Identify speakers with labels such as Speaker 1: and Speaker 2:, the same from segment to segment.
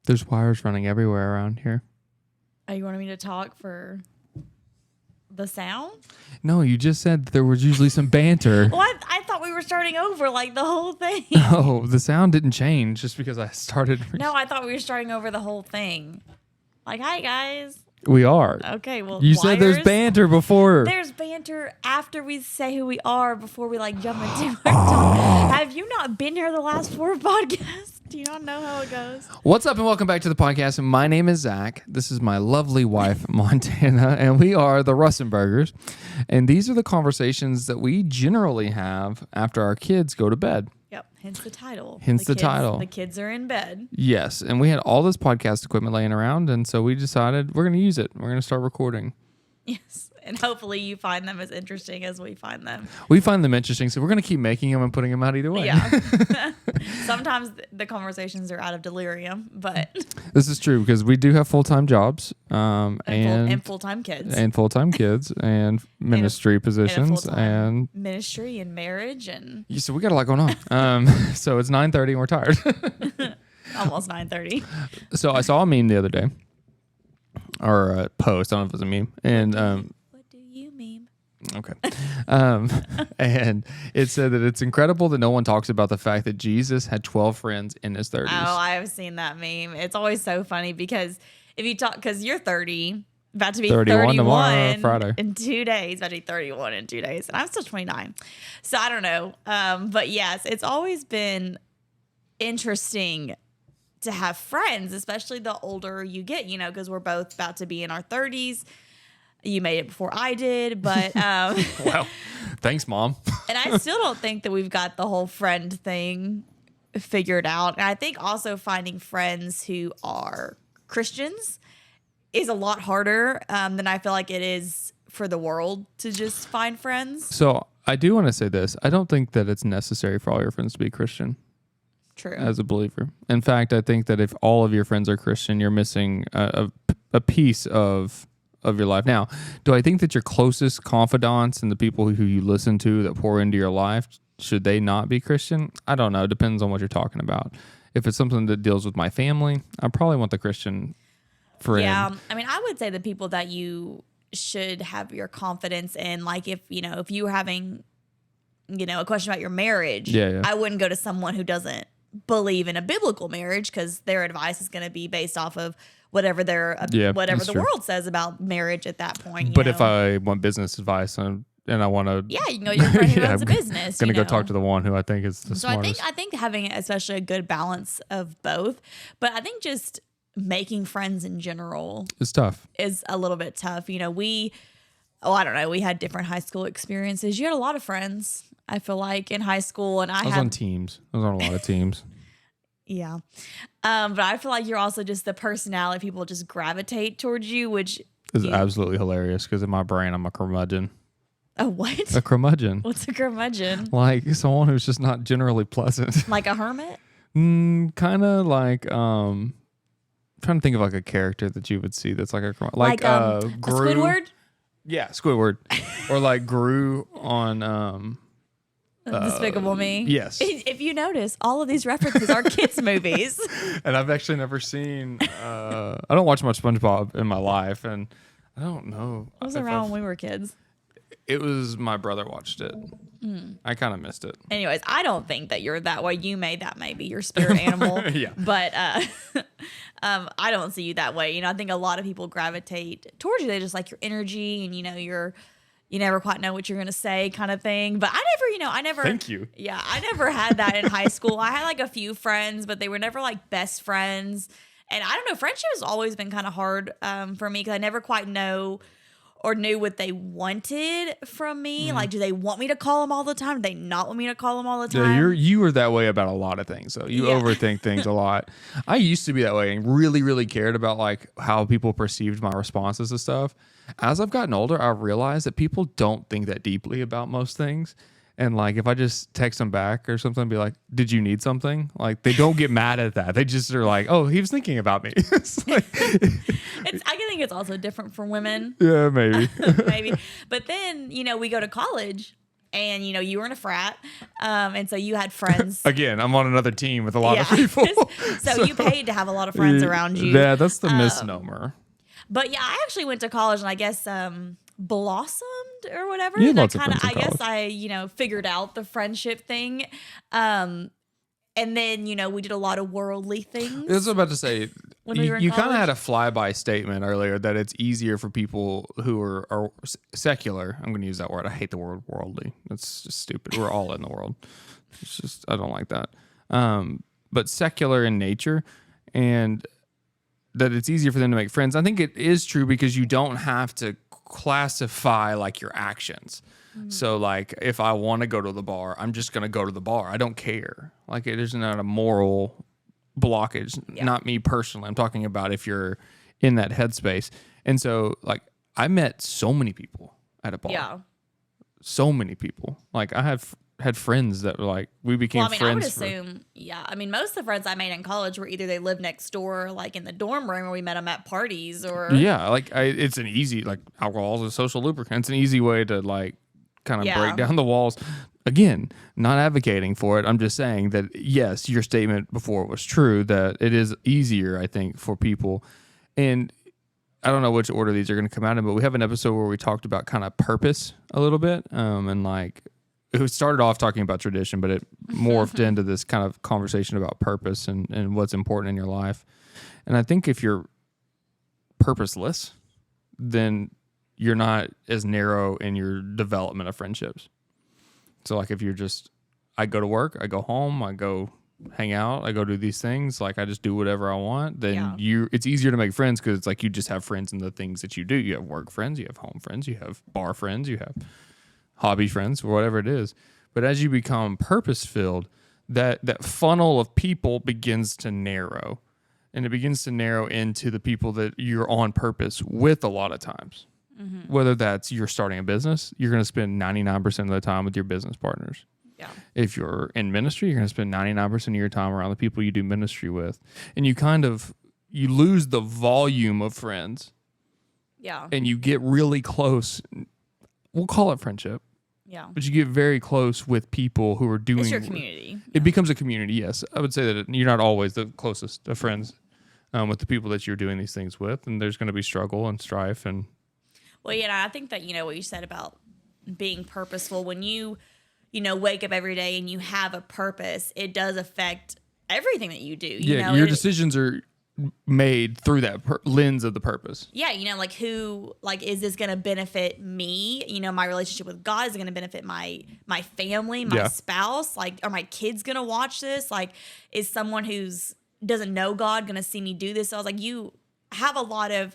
Speaker 1: There's wires running everywhere around here.
Speaker 2: Oh, you wanted me to talk for the sound?
Speaker 1: No, you just said that there was usually some banter.
Speaker 2: Well, I thought we were starting over like the whole thing.
Speaker 1: No, the sound didn't change just because I started.
Speaker 2: No, I thought we were starting over the whole thing. Like, hi, guys.
Speaker 1: We are.
Speaker 2: Okay, well,
Speaker 1: you said there's banter before.
Speaker 2: There's banter after we say who we are before we like jump into our talk. Have you not been here the last 4 podcasts? Do you not know how it goes?
Speaker 1: What's up and welcome back to the podcast. My name is Zach. This is my lovely wife, Montana, and we are the Russenbergers. And these are the conversations that we generally have after our kids go to bed.
Speaker 2: Yep, hence the title.
Speaker 1: Title.
Speaker 2: The kids are in bed.
Speaker 1: Yes, and we had all this podcast equipment laying around, and so we decided we're going to use it. We're going to start recording.
Speaker 2: Yes, and hopefully you find them as interesting as we find them.
Speaker 1: We find them interesting, so we're going to keep making them and putting them out either way.
Speaker 2: Yeah. Sometimes the conversations are out of delirium, but...
Speaker 1: This is true, because we do have full-time jobs.
Speaker 2: And full-time kids.
Speaker 1: And full-time kids, and ministry positions. And
Speaker 2: ministry and marriage. And
Speaker 1: yeah, so we got a lot going on. So it's 9:30 and we're tired.
Speaker 2: Almost 9:30.
Speaker 1: So I saw a meme the other day. Or a post. I don't know if it was a meme. And
Speaker 2: what do you mean?
Speaker 1: Okay. And it said that it's incredible that no one talks about the fact that Jesus had 12 friends in his 30s.
Speaker 2: Oh, I've seen that meme. It's always so funny because if you talk, because you're 30, about to be 31
Speaker 1: tomorrow, Friday.
Speaker 2: In 2 days, about to be 31 in 2 days, and I'm still 29. So I don't know. But yes, it's always been interesting to have friends, especially the older you get, because we're both about to be in our 30s. You made it before I did, but
Speaker 1: wow, thanks, Mom.
Speaker 2: And I still don't think that we've got the whole friend thing figured out. And I think also finding friends who are Christians is a lot harder than I feel like it is for the world to just find friends.
Speaker 1: So I do want to say this. I don't think that it's necessary for all your friends to be Christian.
Speaker 2: True.
Speaker 1: As a believer. In fact, I think that if all of your friends are Christian, you're missing a piece of your life. Now, do I think that your closest confidants and the people who you listen to that pour into your life, should they not be Christian? I don't know. It depends on what you're talking about. If it's something that deals with my family, I probably want the Christian friend.
Speaker 2: Yeah. I mean, I would say the people that you should have your confidence in, like if you were having, a question about your marriage, I wouldn't go to someone who doesn't believe in a biblical marriage because their advice is going to be based off of whatever the world says about marriage at that point.
Speaker 1: But if I want business advice and I want to,
Speaker 2: you can go to your friend who owns a business.
Speaker 1: I'm going to go talk to the one who I think is the smartest.
Speaker 2: I think having especially a good balance of both, but I think just making friends in general
Speaker 1: is tough.
Speaker 2: Is a little bit tough. I don't know. We had different high school experiences. You had a lot of friends, I feel like, in high school, and I was
Speaker 1: on teams. I was on a lot of teams.
Speaker 2: Yeah. But I feel like you're also just the personality people just gravitate towards you, which
Speaker 1: is absolutely hilarious because in my brain, I'm a curmudgeon.
Speaker 2: A what?
Speaker 1: A curmudgeon.
Speaker 2: What's a curmudgeon?
Speaker 1: Like someone who's just not generally pleasant.
Speaker 2: Like a hermit?
Speaker 1: Kind of like, I'm trying to think of like a character that you would see that's like a curmudgeon. Like
Speaker 2: a
Speaker 1: Gru.
Speaker 2: Squidward?
Speaker 1: Yeah, Squidward. Or like Gru on...
Speaker 2: Despicable Me.
Speaker 1: Yes.
Speaker 2: If you notice, all of these references are kids' movies.
Speaker 1: And I've actually never seen... I don't watch much SpongeBob in my life, and I don't know.
Speaker 2: It was around when we were kids.
Speaker 1: It was my brother watched it. I kind of missed it.
Speaker 2: Anyways, I don't think that you're that way. You made that maybe your spirit animal.
Speaker 1: Yeah.
Speaker 2: But I don't see you that way. I think a lot of people gravitate towards you. They just like your energy and, you never quite know what you're going to say kind of thing. But I never.
Speaker 1: Thank you.
Speaker 2: Yeah, I never had that in high school. I had like a few friends, but they were never like best friends. And I don't know, friendship has always been kind of hard for me because I never quite knew what they wanted from me. Like, do they want me to call them all the time? Do they not want me to call them all the time?
Speaker 1: Yeah, you were that way about a lot of things. So you overthink things a lot. I used to be that way and really, really cared about like how people perceived my responses to stuff. As I've gotten older, I've realized that people don't think that deeply about most things. And like, if I just text them back or something, be like, did you need something? Like, they don't get mad at that. They just are like, oh, he was thinking about me. It's like,
Speaker 2: I think it's also different for women.
Speaker 1: Yeah, maybe.
Speaker 2: Maybe. But then, we go to college and you were in a frat, and so you had friends.
Speaker 1: Again, I'm on another team with a lot of people.
Speaker 2: so you paid to have a lot of friends around you.
Speaker 1: Yeah, that's the misnomer.
Speaker 2: But yeah, I actually went to college, and I guess blossomed or whatever.
Speaker 1: You had lots of friends in
Speaker 2: I
Speaker 1: college.
Speaker 2: guess I figured out the friendship thing. And then, we did a lot of worldly things.
Speaker 1: I was about to say, you kind of had a flyby statement earlier that it's easier for people who are secular. I'm going to use that word. I hate the word worldly. That's just stupid. We're all in the world. It's just, I don't like that. But secular in nature, and that it's easier for them to make friends. I think it is true because you don't have to classify like your actions. So like if I want to go to the bar, I'm just going to go to the bar. I don't care. Like it is not a moral blockage. Not me personally. I'm talking about if you're in that headspace. And so like I met so many people at a bar. Yeah. So many people. Like I have had friends that were like, we became friends. I would
Speaker 2: assume, most of the friends I made in college were either they lived next door, or like in the dorm room, or we met them at parties, or
Speaker 1: it's an easy, like alcohol is a social lubricant. It's an easy way to like kind of break down the walls. Again, not advocating for it. I'm just saying that yes, your statement before was true, that it is easier, I think, for people. And I don't know which order these are going to come out in, but we have an episode where we talked about kind of purpose a little bit, and like. It started off talking about tradition, but it morphed into this kind of conversation about purpose and what's important in your life. And I think if you're purposeless, then you're not as narrow in your development of friendships. So like if you're just, I go to work, I go home, I go hang out, I go do these things, like I just do whatever I want, then it's easier to make friends because it's like you just have friends in the things that you do. You have work friends, you have home friends, you have bar friends, you have hobby friends, or whatever it is. But as you become purpose-filled, that funnel of people begins to narrow. And it begins to narrow into the people that you're on purpose with a lot of times. Mm-hmm. Whether that's you're starting a business, you're going to spend 99% of the time with your business partners. Yeah. If you're in ministry, you're going to spend 99% of your time around the people you do ministry with. And you lose the volume of friends. Yeah. And you get really close. We'll call it friendship. Yeah. But you get very close with people who are doing...
Speaker 2: It's your community.
Speaker 1: It becomes a community, yes. I would say that you're not always the closest of friends with the people that you're doing these things with, and there's going to be struggle and strife. And
Speaker 2: well, yeah, I think that, what you said about being purposeful, when you wake up every day and you have a purpose, it does affect everything that you do.
Speaker 1: Your decisions are made through that lens of the purpose.
Speaker 2: Yeah, is this going to benefit me? My relationship with God, is it going to benefit my family, my spouse? Like, are my kids going to watch this? Like, is someone who's doesn't know God going to see me do this? So I was like, you have a lot of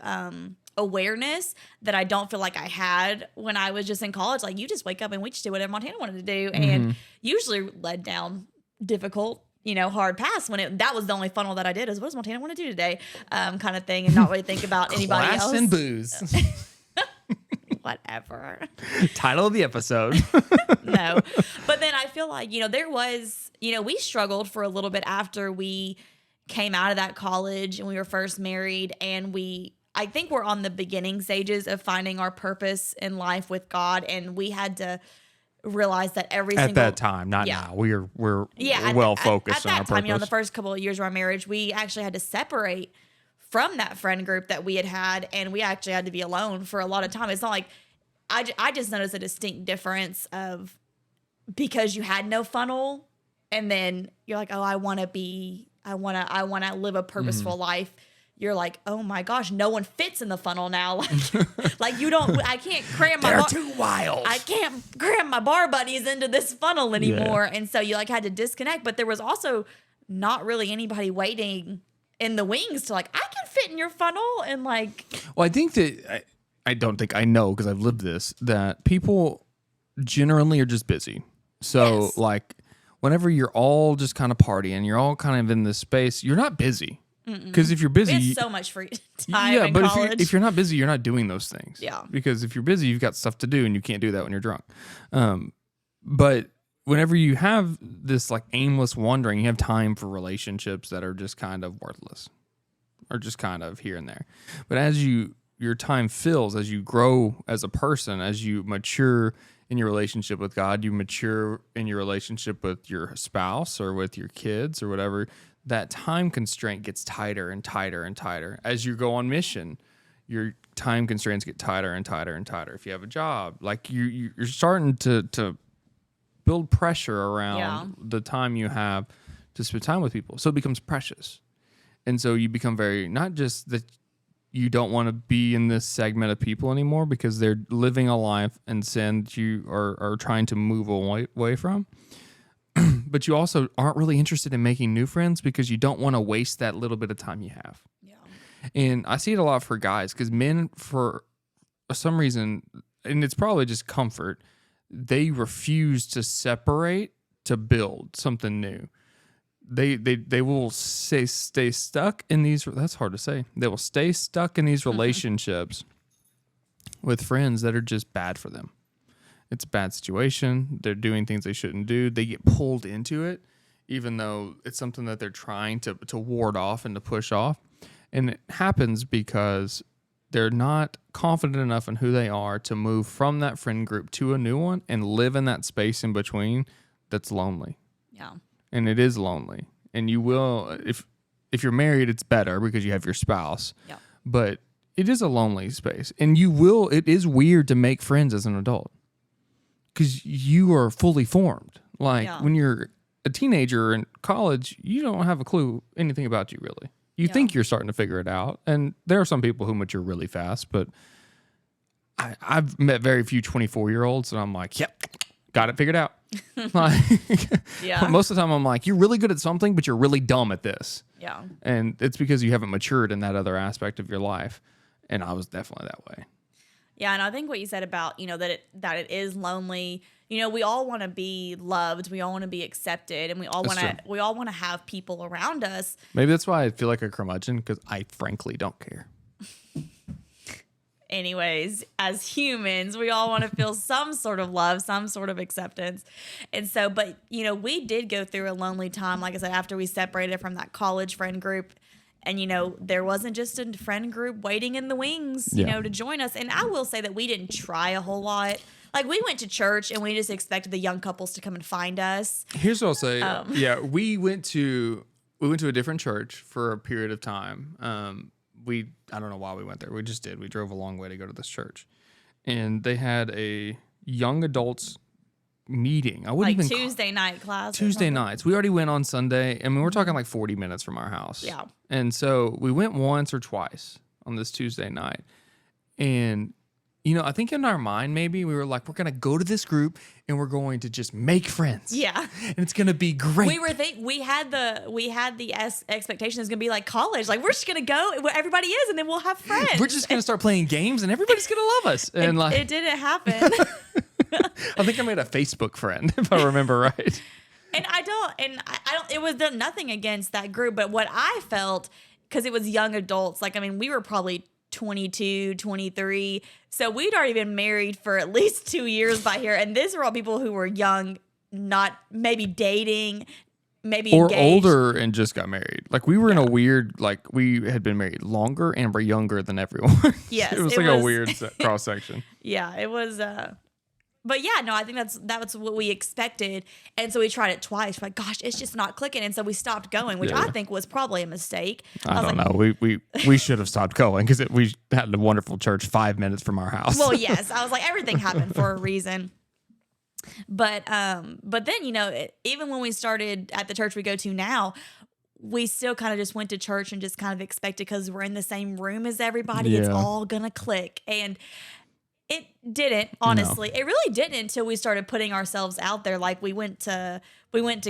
Speaker 2: awareness that I don't feel like I had when I was just in college. Like, you just wake up and we just did whatever Montana wanted to do, and usually led down difficult, hard pass when that was the only funnel that I did is what does Montana want to do today, kind of thing, and not really think about anybody else.
Speaker 1: Class and booze.
Speaker 2: Whatever.
Speaker 1: Title of the episode.
Speaker 2: No. But then I feel like, there was, we struggled for a little bit after we came out of that college and we were first married, and I think we're on the beginning stages of finding our purpose in life with God, and we had to realize that at
Speaker 1: that time, not now. We're well focused on our purpose.
Speaker 2: At that time, the first couple of years of our marriage, we actually had to separate from that friend group that we had, and we actually had to be alone for a lot of time. It's not like I just noticed a distinct difference of because you had no funnel, and then you're like, oh, I want to live a purposeful life. You're like, oh my gosh, no one fits in the funnel now. Like I can't cram my
Speaker 1: They're too wild.
Speaker 2: I can't cram my bar buddies into this funnel anymore. Yeah. And so you had to disconnect. But there was also not really anybody waiting in the wings to I can fit in your funnel. And well,
Speaker 1: I think that I don't think I know because I've lived this, that people generally are just busy. So whenever you're all just kind of partying, you're all kind of in this space, you're not busy. Because if you're busy,
Speaker 2: we had so much free time in college.
Speaker 1: If you're not busy, you're not doing those things. Yeah. Because if you're busy, you've got stuff to do, and you can't do that when you're drunk. But whenever you have this aimless wandering, you have time for relationships that are just kind of worthless, or just kind of here and there. But as your time fills, as you grow as a person, as you mature in your relationship with God, you mature in your relationship with your spouse or with your kids or whatever, that time constraint gets tighter and tighter and tighter. As you go on mission, your time constraints get tighter and tighter and tighter. If you have a job, like you're starting to build pressure around the time you have to spend time with people. So it becomes precious. And so you become very, not just that you don't want to be in this segment of people anymore because they're living a life in sin that you are trying to move away from. But you also aren't really interested in making new friends because you don't want to waste that little bit of time you have. Yeah. And I see it a lot for guys because men, for some reason, and it's probably just comfort, they refuse to separate to build something new. They will stay stuck in these. That's hard to say. They will stay stuck in these relationships with friends that are just bad for them. It's a bad situation. They're doing things they shouldn't do. They get pulled into it, even though it's something that they're trying to ward off and to push off. And it happens because they're not confident enough in who they are to move from that friend group to a new one and live in that space in between that's lonely.
Speaker 2: Yeah.
Speaker 1: And it is lonely. And you will, if you're married, it's better because you have your spouse.
Speaker 2: Yeah.
Speaker 1: But it is a lonely space. And it is weird to make friends as an adult because you are fully formed. Like when you're a teenager in college, you don't have a clue anything about you really. You think you're starting to figure it out. And there are some people who mature really fast, but I've met very few 24-year-olds and I'm like, yep, got it figured out. Like, most of the time I'm like, you're really good at something, but you're really dumb at this.
Speaker 2: Yeah.
Speaker 1: And it's because you haven't matured in that other aspect of your life. And I was definitely that way.
Speaker 2: Yeah, and I think what you said about, that it is lonely, we all want to be loved, we all want to be accepted, and we all want to have people around us.
Speaker 1: Maybe that's why I feel like a curmudgeon, because I frankly don't care.
Speaker 2: Anyways, as humans, we all want to feel some sort of love, some sort of acceptance. And so, but, we did go through a lonely time, like I said, after we separated from that college friend group. And, there wasn't just a friend group waiting in the wings, to join us. And I will say that we didn't try a whole lot. Like, we went to church and we just expected the young couples to come and find us.
Speaker 1: Here's what I'll say. We went to a different church for a period of time. I don't know why we went there. We just did. We drove a long way to go to this church. And they had a young adults meeting. I wouldn't even
Speaker 2: Tuesday night class.
Speaker 1: Tuesday nights. We already went on Sunday. I mean, we're talking like 40 minutes from our house.
Speaker 2: Yeah.
Speaker 1: And so we went once or twice on this Tuesday night. And, I think in our mind, maybe we were like, we're going to go to this group and we're going to just make friends.
Speaker 2: Yeah.
Speaker 1: And it's going to be great.
Speaker 2: We had the expectation it's going to be like college. Like, we're just going to go where everybody is and then we'll have friends.
Speaker 1: We're just going to start playing games and everybody's going to love us. And
Speaker 2: it didn't happen.
Speaker 1: I think I made a Facebook friend, if I remember right.
Speaker 2: And I don't, it was nothing against that group, but what I felt, because it was young adults, we were probably 22, 23. So we'd already been married for at least 2 years by here. And these were all people who were young, not maybe dating, maybe
Speaker 1: or
Speaker 2: engaged.
Speaker 1: Older and just got married. Like we were in a weird, we had been married longer and were younger than everyone.
Speaker 2: Yes.
Speaker 1: it was a weird cross section.
Speaker 2: Yeah, it was, but yeah, no, I think that's what we expected. And so we tried it twice. We're like, gosh, it's just not clicking. And so we stopped going, which I think was probably a mistake.
Speaker 1: I don't know. We should have stopped going because we had a wonderful church 5 minutes from our house.
Speaker 2: Well, yes. I was like, everything happened for a reason. But then, even when we started at the church we go to now, we still kind of just went to church and just kind of expected because we're in the same room as everybody. It's all going to click. And it didn't, honestly. No. It really didn't until we started putting ourselves out there. Like we went to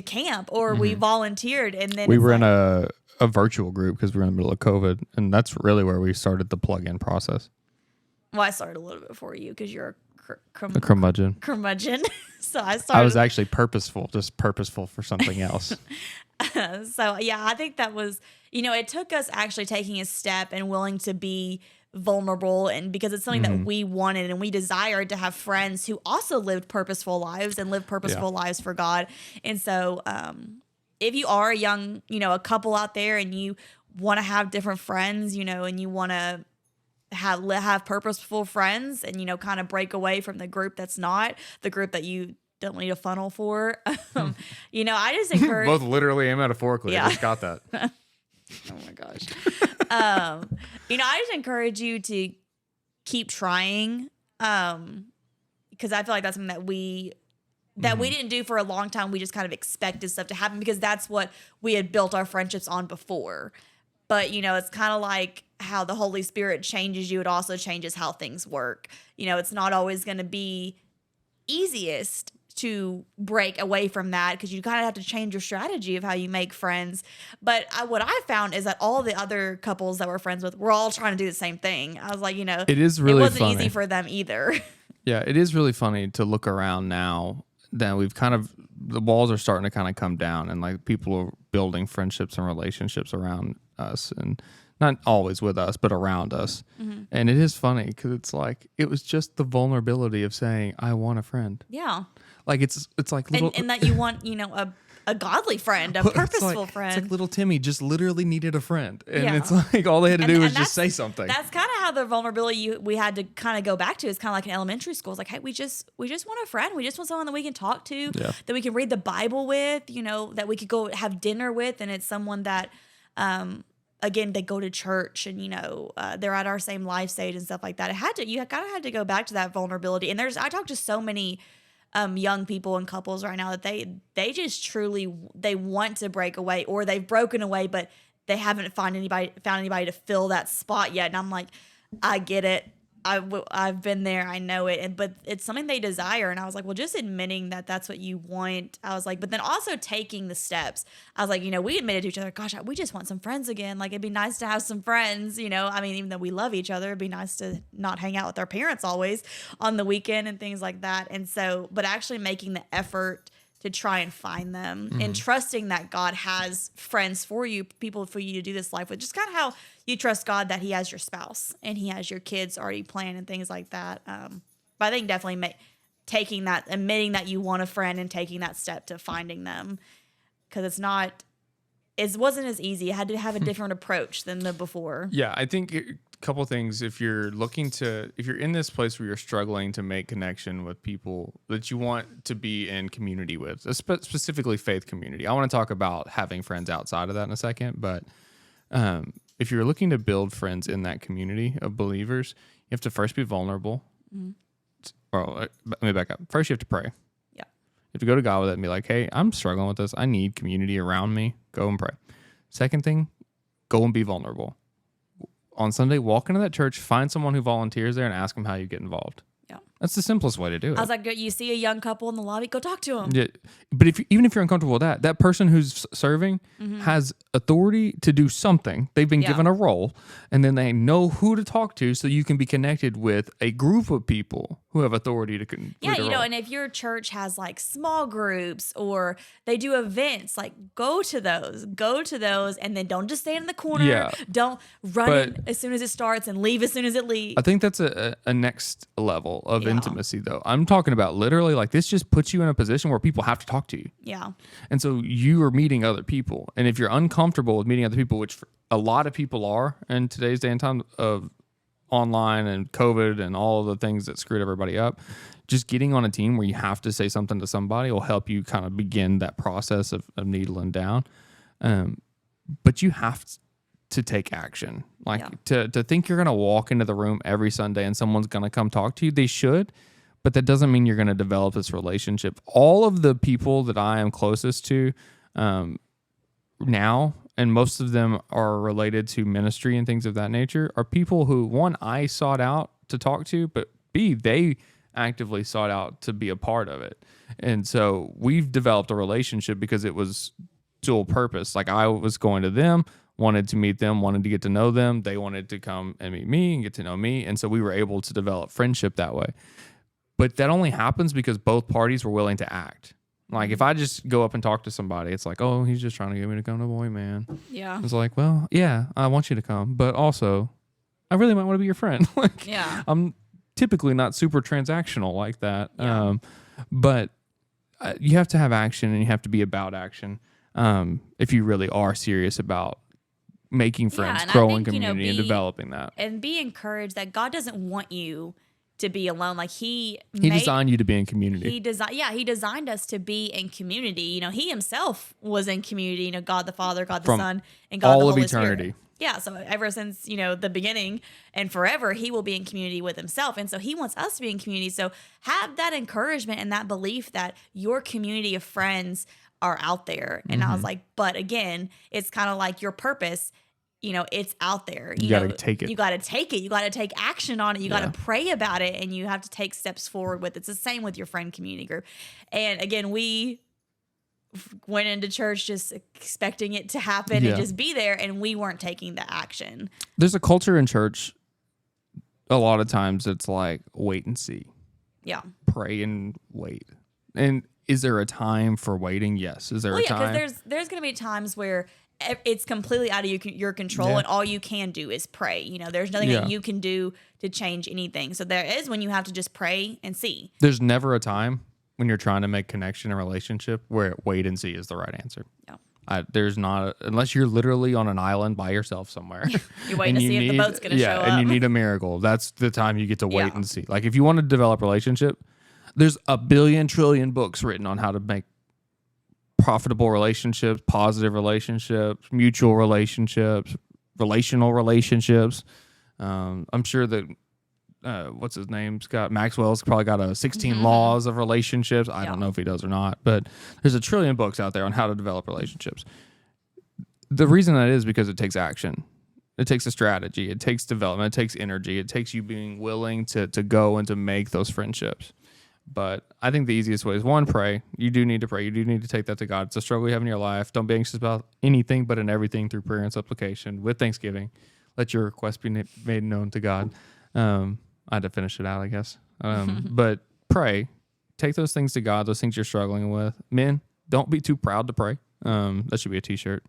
Speaker 2: camp or we volunteered, and then
Speaker 1: we were in a virtual group because we were in the middle of COVID, and that's really where we started the plug-in process.
Speaker 2: Well, I started a little bit before you because you're
Speaker 1: a curmudgeon.
Speaker 2: So I started.
Speaker 1: I was actually purposeful for something else.
Speaker 2: So yeah, I think that was, it took us actually taking a step and willing to be vulnerable, and because it's something that we wanted and we desired to have friends who also lived purposeful lives and lived purposeful lives for God. And so if you are a young, a couple out there and you want to have different friends, and you want to have purposeful friends and, kind of break away from the group that's not the group that you don't need a funnel for. I just encourage
Speaker 1: both literally and metaphorically.
Speaker 2: Yeah.
Speaker 1: I just got that.
Speaker 2: Oh my gosh. I just encourage you to keep trying. Because I feel like that's something that we didn't do for a long time. We just kind of expected stuff to happen because that's what we had built our friendships on before. But, it's kind of like how the Holy Spirit changes you. It also changes how things work. It's not always going to be easiest to break away from that because you kind of have to change your strategy of how you make friends. But what I found is that all the other couples that we're friends with, we're all trying to do the same thing. I was like,
Speaker 1: it is really
Speaker 2: it wasn't
Speaker 1: funny.
Speaker 2: easy for them either.
Speaker 1: Yeah, it is really funny to look around now that we've the walls are starting to kind of come down and like people are building friendships and relationships around us and not always with us, but around us. Mm-hmm. And it is funny because it's like, it was just the vulnerability of saying, I want a friend.
Speaker 2: Yeah.
Speaker 1: Like it's like little,
Speaker 2: and that you want, a godly friend, a purposeful friend.
Speaker 1: It's like little Timmy just literally needed a friend. And it's like all they had to do was just say something.
Speaker 2: That's kind of how the vulnerability we had to kind of go back to is kind of like in elementary school. It's like, hey, we just want a friend. We just want someone that we can talk to, that we can read the Bible with, that we could go have dinner with. And it's someone that, again, they go to church and, they're at our same life stage and stuff like that. You kind of had to go back to that vulnerability. And I talk to so many young people and couples right now that they just truly, they want to break away or they've broken away, but they haven't found anybody to fill that spot yet. And I'm like, I get it. I've been there. I know it. But it's something they desire. And I was like, well, just admitting that that's what you want. I was like, but then also taking the steps. I was like, we admitted to each other, gosh, we just want some friends again. Like, it'd be nice to have some friends, even though we love each other, it'd be nice to not hang out with our parents always on the weekend and things like that. And so, but actually making the effort to try and find them and trusting that God has friends for you, people for you to do this life with. Just kind of how you trust God that he has your spouse and he has your kids already planned and things like that. But I think definitely taking that, admitting that you want a friend and taking that step to finding them, because it wasn't as easy. It had to have a different approach than the before.
Speaker 1: Yeah, I think couple things. If you're in this place where you're struggling to make connection with people that you want to be in community with, specifically faith community. I want to talk about having friends outside of that in a second, but if you're looking to build friends in that community of believers, you have to first be vulnerable. Mm-hmm. Or let me back up. First, you have to pray.
Speaker 2: Yeah.
Speaker 1: You have to go to God with it and be like, hey, I'm struggling with this. I need community around me. Go and pray. Second thing, go and be vulnerable. On Sunday, walk into that church, find someone who volunteers there and ask them how you get involved.
Speaker 2: Yeah.
Speaker 1: That's the simplest way to do it.
Speaker 2: I was like, you see a young couple in the lobby, go talk to them.
Speaker 1: Yeah. But even if you're uncomfortable with that person who's serving has authority to do something. They've been given a role, and then they know who to talk to so you can be connected with a group of people who have authority to
Speaker 2: and if your church has like small groups or they do events, like go to those, and then don't just stand in the corner.
Speaker 1: Yeah.
Speaker 2: Don't run in as soon as it starts and leave as soon as it leaves.
Speaker 1: I think that's a next level of intimacy, though. I'm talking about literally like this just puts you in a position where people have to talk to you.
Speaker 2: Yeah.
Speaker 1: And so you are meeting other people. And if you're uncomfortable with meeting other people, which a lot of people are in today's day and time of online and COVID and all of the things that screwed everybody up, just getting on a team where you have to say something to somebody will help you kind of begin that process of needling down. But you have to take action. To think you're going to walk into the room every Sunday and someone's going to come talk to you, they should, but that doesn't mean you're going to develop this relationship. All of the people that I am closest to now, and most of them are related to ministry and things of that nature, are people who, one, I sought out to talk to, but B, they actively sought out to be a part of it. And so we've developed a relationship because it was dual purpose. Like I was going to them, wanted to meet them, wanted to get to know them. They wanted to come and meet me and get to know me. And so we were able to develop friendship that way. But that only happens because both parties were willing to act. Like if I just go up and talk to somebody, it's like, oh, he's just trying to get me to come to Boy Man.
Speaker 2: Yeah.
Speaker 1: It's like, well, yeah, I want you to come, but also I really might want to be your friend. I'm typically not super transactional like that.
Speaker 2: Yeah.
Speaker 1: But you have to have action and you have to be about action. If you really are serious about making friends, growing community, and developing that.
Speaker 2: And be encouraged that God doesn't want you to be alone. Like he
Speaker 1: designed you to be in community.
Speaker 2: He designed us to be in community. You know, he himself was in community, you know, God the Father, God the Son, and God the Holy eternity. Spirit. Yeah, so ever since, you know, the beginning and forever, he will be in community with himself. And so he wants us to be in community. So have that encouragement and that belief that your community of friends are out there. And I was like, but again, it's kind of like your purpose, you know, it's out there.
Speaker 1: You got to take it.
Speaker 2: You got to take it. You got to take action on it. You got to pray about it, and you have to take steps forward with it. It's the same with your friend community group. And again, we went into church just expecting it to happen and just be there, and we weren't taking the action.
Speaker 1: There's a culture in church, a lot of times it's like wait and see.
Speaker 2: Yeah.
Speaker 1: Pray and wait. And is there a time for waiting? Yes. Is there a time?
Speaker 2: Because there's going to be times where it's completely out of your control, and all you can do is pray. You know, there's nothing that you can do to change anything. So there is when you have to just pray and see.
Speaker 1: There's never a time when you're trying to make connection and relationship where wait and see is the right answer. No. There's not, unless you're literally on an island by yourself somewhere.
Speaker 2: You're waiting to see if the boat's going to show up.
Speaker 1: And you need a miracle. That's the time you get to wait and see. Like if you want to develop a relationship, there's a billion trillion books written on how to make profitable relationships, positive relationships, mutual relationships, relational relationships. I'm sure that what's his name? Maxwell's probably got 16 laws of relationships. I don't know if he does or not, but there's a trillion books out there on how to develop relationships. The reason that is because it takes action. It takes a strategy. It takes development. It takes energy. It takes you being willing to go and to make those friendships. But I think the easiest way is one, pray. You do need to pray. You do need to take that to God. It's a struggle you have in your life. Don't be anxious about anything, but in everything through prayer and supplication with thanksgiving. Let your request be made known to God. I had to finish it out, I guess. But pray. Take those things to God, those things you're struggling with. Men, don't be too proud to pray. That should be a t-shirt.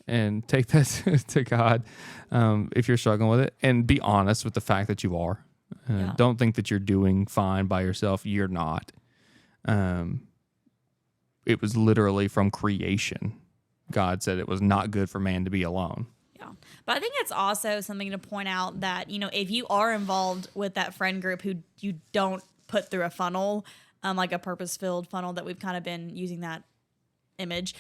Speaker 1: And take that to God if you're struggling with it. And be honest with the fact that you are. Don't think that you're doing fine by yourself. You're not. It was literally from creation. God said it was not good for man to be alone.
Speaker 2: Yeah. But I think it's also something to point out that, you know, if you are involved with that friend group who you don't put through a funnel, like a purpose-filled funnel that we've kind of been using that image,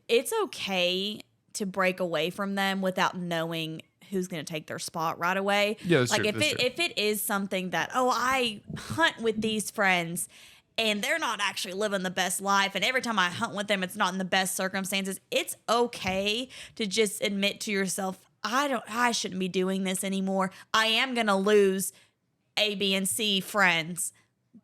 Speaker 2: it's okay to break away from them without knowing who's going to take their spot right away.
Speaker 1: Yeah, that's
Speaker 2: like
Speaker 1: true,
Speaker 2: if it is something that, I hunt with these friends and they're not actually living the best life, and every time I hunt with them, it's not in the best circumstances, it's okay to just admit to yourself, I shouldn't be doing this anymore. I am going to lose A, B, and C friends,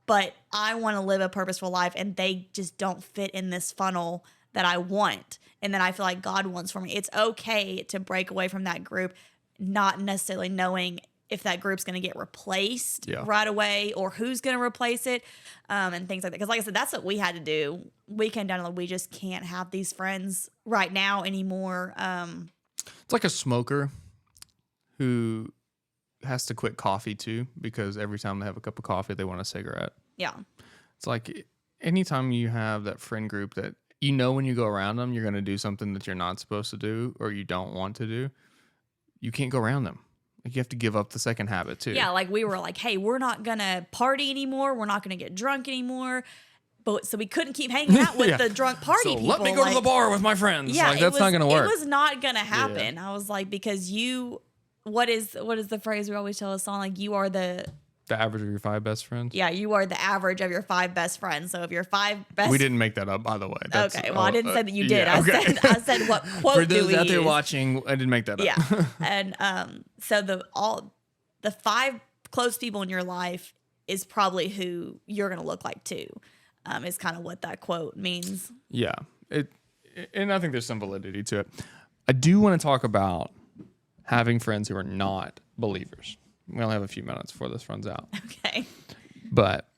Speaker 2: but I want to live a purposeful life, and they just don't fit in this funnel that I want and that I feel like God wants for me. It's okay to break away from that group, not necessarily knowing if that group's going to get replaced right away or who's going to replace it, and things like that. Because like I said, that's what we had to do. We came down and we just can't have these friends right now anymore.
Speaker 1: It's like a smoker who has to quit coffee too, because every time they have a cup of coffee, they want a cigarette.
Speaker 2: Yeah.
Speaker 1: It's like anytime you have that friend group that you know when you go around them, you're going to do something that you're not supposed to do or you don't want to do, you can't go around them. Like you have to give up the second habit too.
Speaker 2: Yeah, like we were like, hey, we're not going to party anymore. We're not going to get drunk anymore. But so we couldn't keep hanging out with the drunk party people.
Speaker 1: Let me go to the bar with my friends.
Speaker 2: Yeah,
Speaker 1: like, that's not going to work.
Speaker 2: It was not going to happen. I was like, because what is the phrase we always tell a song? Like you are the
Speaker 1: average of your 5 best friends.
Speaker 2: Yeah, you are the average of your 5 best friends. So if your 5 best,
Speaker 1: we didn't make that up, by the way.
Speaker 2: Okay, well, I didn't say that you did. I said what quote
Speaker 1: for those
Speaker 2: do we
Speaker 1: out there
Speaker 2: use?
Speaker 1: watching. I didn't make that up.
Speaker 2: Yeah, and so the 5 close people in your life is probably who you're gonna look like too. Is kind of what that quote means.
Speaker 1: Yeah, and I think there's some validity to it. I do want to talk about having friends who are not believers. We only have a few minutes before this runs out.
Speaker 2: Okay.
Speaker 1: But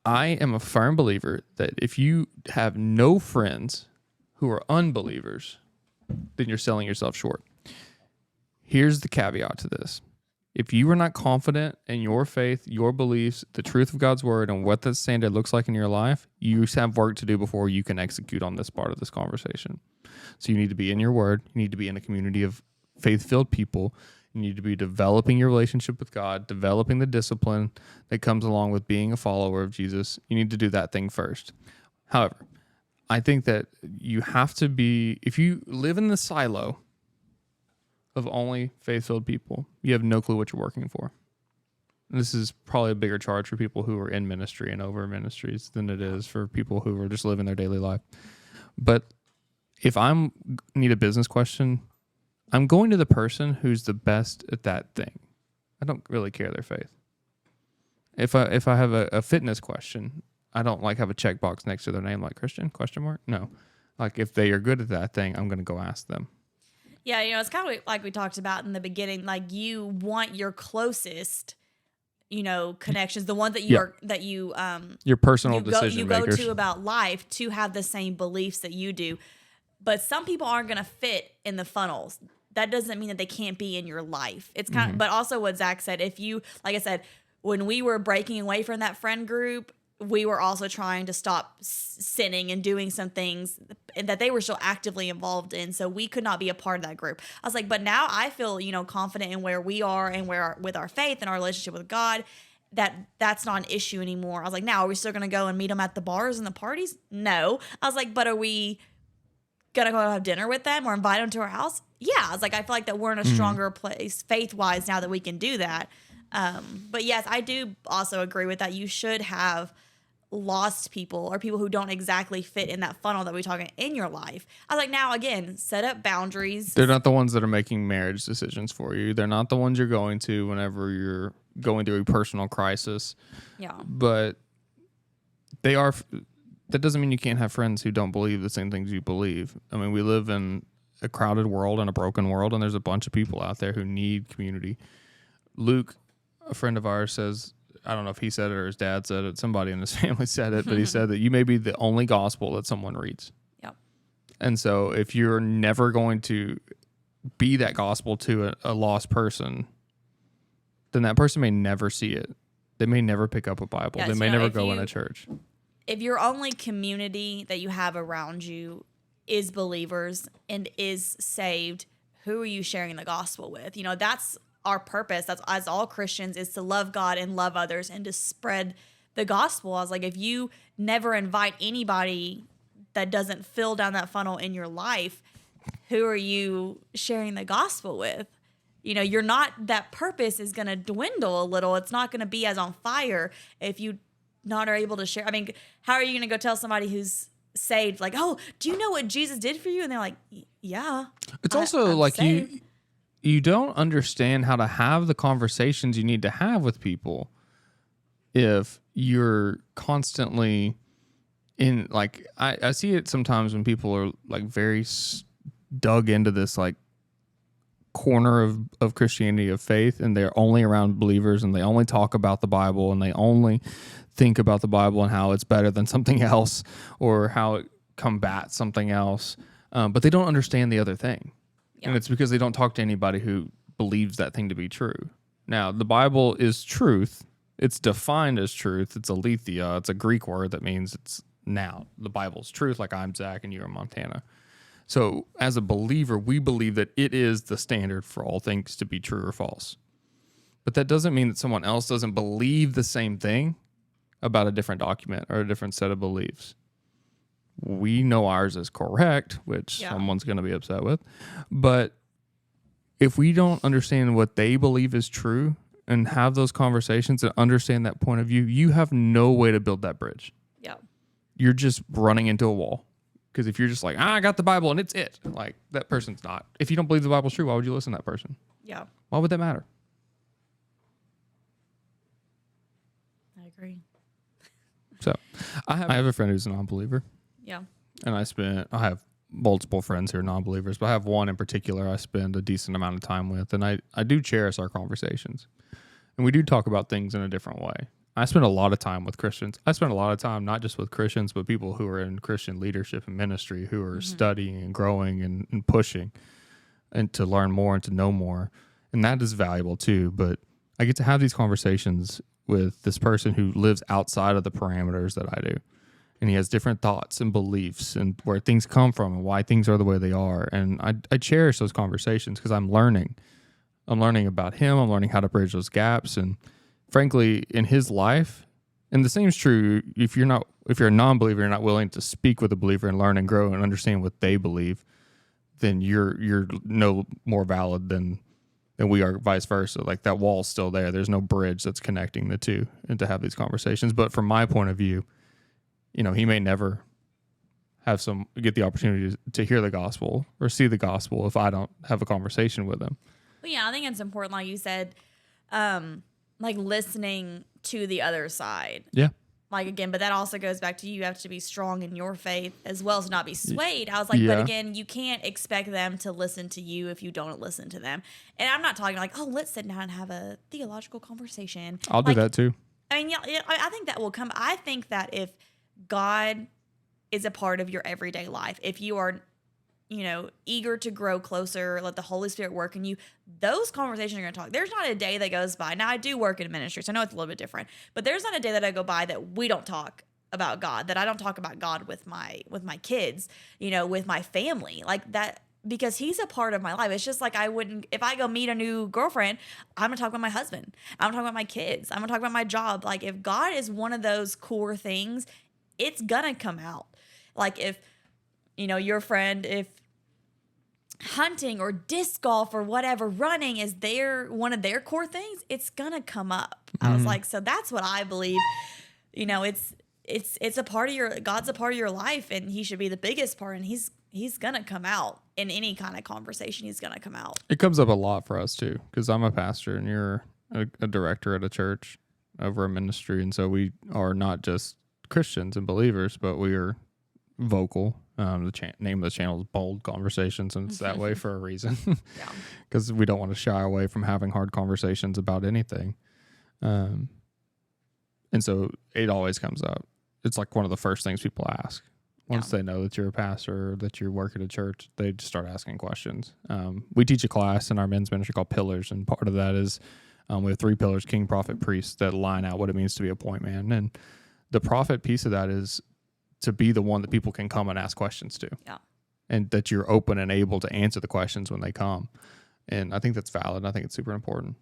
Speaker 1: I am a firm believer that if you have no friends who are unbelievers, then you're selling yourself short. Here's the caveat to this. If you are not confident in your faith, your beliefs, the truth of God's word, and what that standard looks like in your life, you have work to do before you can execute on this part of this conversation. So you need to be in your word. You need to be in a community of faith-filled people. You need to be developing your relationship with God, developing the discipline that comes along with being a follower of Jesus. You need to do that thing first. However, I think that you have to be, if you live in the silo of only faith-filled people, you have no clue what you're working for. This is probably a bigger charge for people who are in ministry and over ministries than it is for people who are just living their daily life. But if I need a business question, I'm going to the person who's the best at that thing. I don't really care their faith. If I have a fitness question, I don't have a checkbox next to their name like Christian ? No. If they are good at that thing, I'm going to go ask them.
Speaker 2: Yeah, it's kind of like we talked about in the beginning. You want your closest, connections, the ones that you
Speaker 1: your personal decision makers.
Speaker 2: You go to about life to have the same beliefs that you do. But some people aren't going to fit in the funnels. That doesn't mean that they can't be in your life. It's kind of, but also what Zach said, if you, like I said, when we were breaking away from that friend group, we were also trying to stop sinning and doing some things that they were still actively involved in. So we could not be a part of that group. I was like, but now I feel, confident in where we are and with our faith and our relationship with God, that's not an issue anymore. I was like, now are we still going to go and meet them at the bars and the parties? No. I was like, but are we going to go have dinner with them or invite them to our house? Yeah. I was like, I feel like that we're in a stronger place faith-wise now that we can do that. But yes, I do also agree with that. You should have lost people or people who don't exactly fit in that funnel that we're talking in your life. I was like, now again, set up boundaries.
Speaker 1: They're not the ones that are making marriage decisions for you. They're not the ones you're going to whenever you're going through a personal crisis.
Speaker 2: Yeah.
Speaker 1: But they are. That doesn't mean you can't have friends who don't believe the same things you believe. I mean, we live in a crowded world and a broken world, and there's a bunch of people out there who need community. Luke, a friend of ours, says, I don't know if he said it or his dad said it, somebody in his family said it, but he said that you may be the only gospel that someone reads.
Speaker 2: Yep.
Speaker 1: And so if you're never going to be that gospel to a lost person, then that person may never see it. They may never pick up a Bible. They may never go in a church.
Speaker 2: If your only community that you have around you is believers and is saved, who are you sharing the gospel with? That's our purpose. That's, as all Christians, is to love God and love others and to spread the gospel. I was like, if you never invite anybody that doesn't fill down that funnel in your life, who are you sharing the gospel with? You're not, that purpose is going to dwindle a little. It's not going to be as on fire if you not are able to share. I mean, how are you going to go tell somebody who's saved, like, oh, do you know what Jesus did for you? And they're like, yeah.
Speaker 1: It's also like saved. You don't understand how to have the conversations you need to have with people if you're constantly in, I see it sometimes when people are very dug into this corner of Christianity, of faith, and they're only around believers and they only talk about the Bible and they only think about the Bible and how it's better than something else or how it combats something else, but they don't understand the other thing. Yeah. And it's because they don't talk to anybody who believes that thing to be true. Now, the Bible is truth. It's defined as truth. It's aletheia. It's a Greek word that means it's now. The Bible's truth, like I'm Zach and you're Montana. So as a believer, we believe that it is the standard for all things to be true or false. But that doesn't mean that someone else doesn't believe the same thing about a different document or a different set of beliefs. We know ours is correct, which someone's going to be upset with. But if we don't understand what they believe is true and have those conversations and understand that point of view, you have no way to build that bridge.
Speaker 2: Yeah.
Speaker 1: You're just running into a wall. Because if you're just like, I got the Bible and it's it. That person's not. If you don't believe the Bible's true, why would you listen to that person?
Speaker 2: Yeah.
Speaker 1: Why would that matter?
Speaker 2: I agree.
Speaker 1: So I have a friend who's a non-believer.
Speaker 2: Yeah.
Speaker 1: And I have multiple friends who are non-believers, but I have one in particular I spend a decent amount of time with. And I do cherish our conversations. And we do talk about things in a different way. I spend a lot of time with Christians. I spend a lot of time not just with Christians, but people who are in Christian leadership and ministry, who are studying and growing and pushing and to learn more and to know more. And that is valuable too. But I get to have these conversations with this person who lives outside of the parameters that I do. And he has different thoughts and beliefs and where things come from and why things are the way they are. And I cherish those conversations because I'm learning. I'm learning about him. I'm learning how to bridge those gaps. And frankly, in his life, and the same is true if you're a non-believer, you're not willing to speak with a believer and learn and grow and understand what they believe, then you're no more valid than we are, vice versa. Like that wall's still there. There's no bridge that's connecting the two and to have these conversations. But from my point of view, he may never get the opportunity to hear the gospel or see the gospel if I don't have a conversation with him.
Speaker 2: Well, yeah, I think it's important, like you said, like listening to the other side.
Speaker 1: Yeah.
Speaker 2: Like, again, but that also goes back to you have to be strong in your faith as well as not be swayed. I was like, but again, you can't expect them to listen to you if you don't listen to them. And I'm not talking like, oh, let's sit down and have a theological conversation.
Speaker 1: I'll do that too.
Speaker 2: I mean, yeah, I think that will come. I think that if God is a part of your everyday life, if you are, eager to grow closer, let the Holy Spirit work in you, those conversations are going to talk. There's not a day that goes by. Now, I do work in ministry, so I know it's a little bit different, but there's not a day that I go by that we don't talk about God, that I don't talk about God with my kids, with my family, like that, because he's a part of my life. It's just like if I go meet a new girlfriend, I'm going to talk about my husband. I'm going to talk about my kids. I'm going to talk about my job. Like if God is one of those core things, it's going to come out. Like if, your friend, if hunting or disc golf or whatever, running is one of their core things, it's going to come up. I was like, so that's what I believe. It's a part of God's a part of your life, and he should be the biggest part, and he's going to come out in any kind of conversation. He's going to come out.
Speaker 1: It comes up a lot for us too, because I'm a pastor and you're a director at a church over a ministry. And so we are not just Christians and believers, but we are vocal. The name of the channel is Bold Conversations, and it's that way for a reason. Because we don't want to shy away from having hard conversations about anything. And so it always comes up. It's like one of the first things people ask. Once they know that you're a pastor or that you work at a church, they just start asking questions. We teach a class in our men's ministry called Pillars, and part of that is we have 3 pillars, king, prophet, priest, that line out what it means to be a point man. And the prophet piece of that is to be the one that people can come and ask questions to. Yeah. And that you're open and able to answer the questions when they come. And I think that's valid. I think it's super important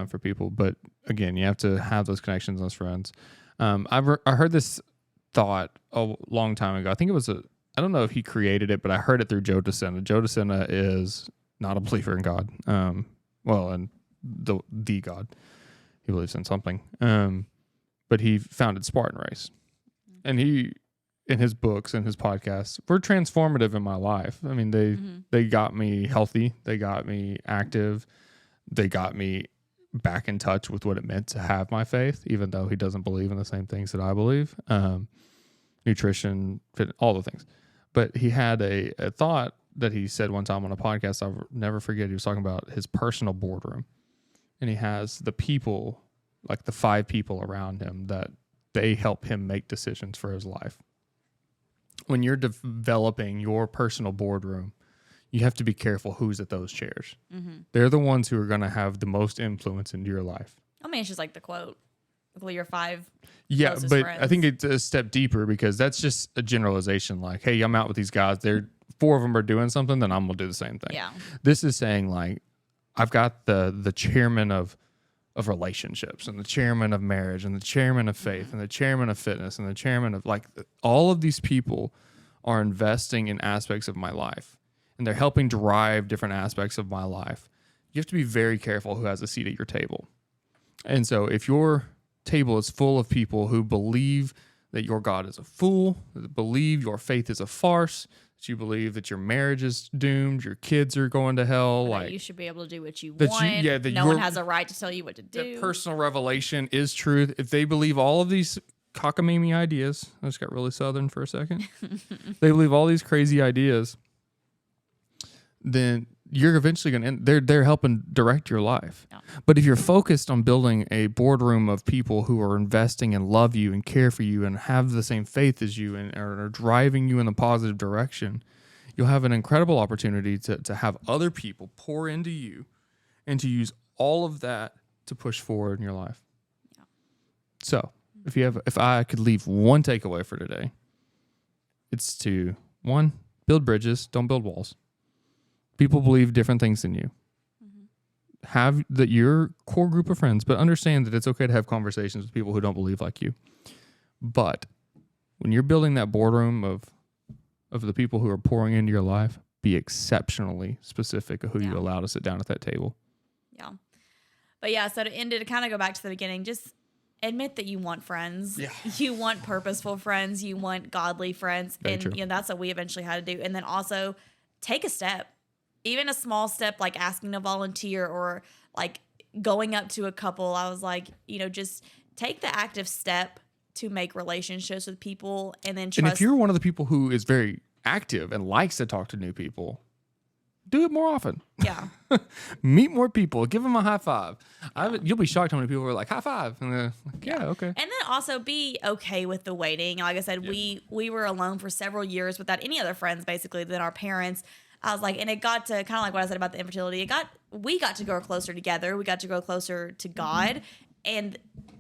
Speaker 1: for people. But again, you have to have those connections, those friends. I heard this thought a long time ago. I think it was I don't know if he created it, but I heard it through Joe DeSena. Joe DeSena is not a believer in God. And the God. He believes in something. But he founded Spartan Race. And he, in his books and his podcasts, were transformative in my life. I mean, they got me healthy. They got me active. They got me back in touch with what it meant to have my faith, even though he doesn't believe in the same things that I believe. Nutrition, fit, all the things. But he had a thought that he said one time on a podcast, I'll never forget. He was talking about his personal boardroom. And he has the people, like the 5 people around him, that they help him make decisions for his life. When you're developing your personal boardroom, you have to be careful who's at those chairs. They're the ones who are going to have the most influence into your life.
Speaker 2: I mean, it's just like the quote, with your 5
Speaker 1: Yeah, but
Speaker 2: friends.
Speaker 1: I think it's a step deeper, because that's just a generalization. Like, hey, I'm out with these guys. 4 of them are doing something, then I'm going to do the same thing.
Speaker 2: Yeah.
Speaker 1: This is saying, like, I've got the chairman of relationships, and the chairman of marriage, and the chairman of faith, and the chairman of fitness, and the chairman of, like, all of these people are investing in aspects of my life, and they're helping drive different aspects of my life. You have to be very careful who has a seat at your table. And so if your table is full of people who believe that your God is a fool, that believe your faith is a farce, that you believe that your marriage is doomed, your kids are going to hell,
Speaker 2: like you should be able to do what you want. No one has a right to tell you what to do.
Speaker 1: That personal revelation is truth. If they believe all of these cockamamie ideas, I just got really southern for a second. They believe all these crazy ideas, then you're eventually going to end. They're helping direct your life. Yeah. But if you're focused on building a boardroom of people who are investing and love you and care for you and have the same faith as you and are driving you in the positive direction, you'll have an incredible opportunity to have other people pour into you and to use all of that to push forward in your life.
Speaker 2: Yeah.
Speaker 1: So if I could leave one takeaway for today, it's to, one, build bridges, don't build walls. People believe different things than you. Have your core group of friends, but understand that it's okay to have conversations with people who don't believe like you. But when you're building that boardroom of the people who are pouring into your life, be exceptionally specific of who you allow to sit down at that table.
Speaker 2: Yeah. But yeah, so to end it, to kind of go back to the beginning, just admit that you want friends.
Speaker 1: Yeah.
Speaker 2: You want purposeful friends. You want godly friends.
Speaker 1: Very
Speaker 2: and
Speaker 1: true.
Speaker 2: You know, that's what we eventually had to do. And then also take a step. Even a small step like asking to volunteer or like going up to a couple. I was like, you know, just take the active step to make relationships with people and then trust.
Speaker 1: And if you're one of the people who is very active and likes to talk to new people, do it more often.
Speaker 2: Yeah.
Speaker 1: Meet more people. Give them a high five. You'll be shocked how many people are like, high five. And they're like, yeah, okay.
Speaker 2: And then also be okay with the waiting. Like I said, we were alone for several years without any other friends, basically, than our parents. I was like, and it got to kind of like what I said about the infertility. We got to grow closer together. We got to grow closer to God. And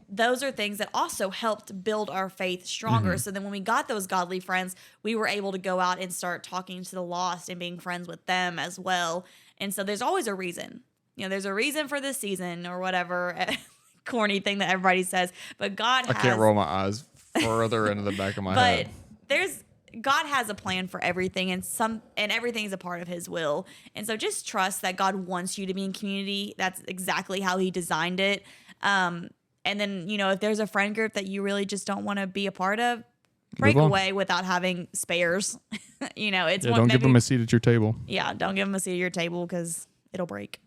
Speaker 2: those are things that also helped build our faith stronger. So then when we got those godly friends, we were able to go out and start talking to the lost and being friends with them as well. And so there's always a reason. You know, there's a reason for this season or whatever corny thing that everybody says. But God has...
Speaker 1: I can't roll my eyes further into the back of my head.
Speaker 2: But God has a plan for everything, and everything is a part of His will. And so just trust that God wants you to be in community. That's exactly how He designed it. And then, you know, if there's a friend group that you really just don't want to be a part of, break away without having spares. You know, it's
Speaker 1: don't give them a seat at your table.
Speaker 2: Yeah, don't give them a seat at your table because it'll break.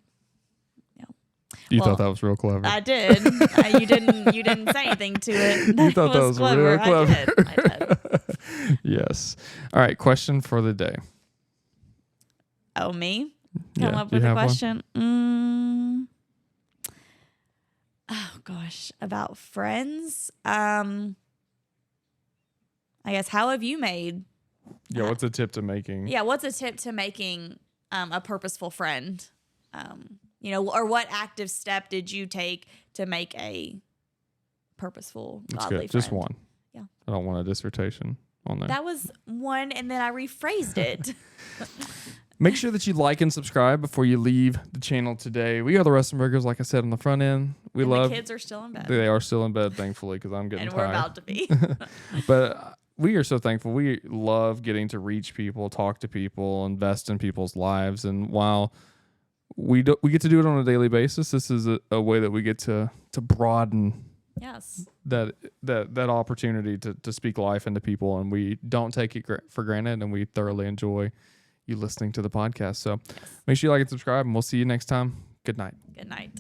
Speaker 1: You thought that was real clever.
Speaker 2: I did. You didn't say anything to it.
Speaker 1: You thought that was real clever.
Speaker 2: I did.
Speaker 1: Yes. All right. Question for the day.
Speaker 2: Oh, me? Come up with a question. Oh gosh, about friends. I guess how have you made?
Speaker 1: Yeah. What's a tip to making?
Speaker 2: Yeah. What's a tip to making a purposeful friend? You know, or what active step did you take to make a purposeful, godly friend?
Speaker 1: Just one.
Speaker 2: Yeah.
Speaker 1: I don't want a dissertation on there.
Speaker 2: That was one, and then I rephrased it.
Speaker 1: Make sure that you like and subscribe before you leave the channel today. We are the Russenbergers, like I said on the front end. The
Speaker 2: kids are still in bed.
Speaker 1: They are still in bed, thankfully, because I'm getting
Speaker 2: tired.
Speaker 1: tired.
Speaker 2: And we're about to be.
Speaker 1: But we are so thankful. We love getting to reach people, talk to people, invest in people's lives. And while we get to do it on a daily basis, this is a way that we get to broaden that opportunity to speak life into people, and we don't take it for granted, and we thoroughly enjoy you listening to the podcast. So make sure you like and subscribe, and we'll see you next time. Good night.
Speaker 2: Good night.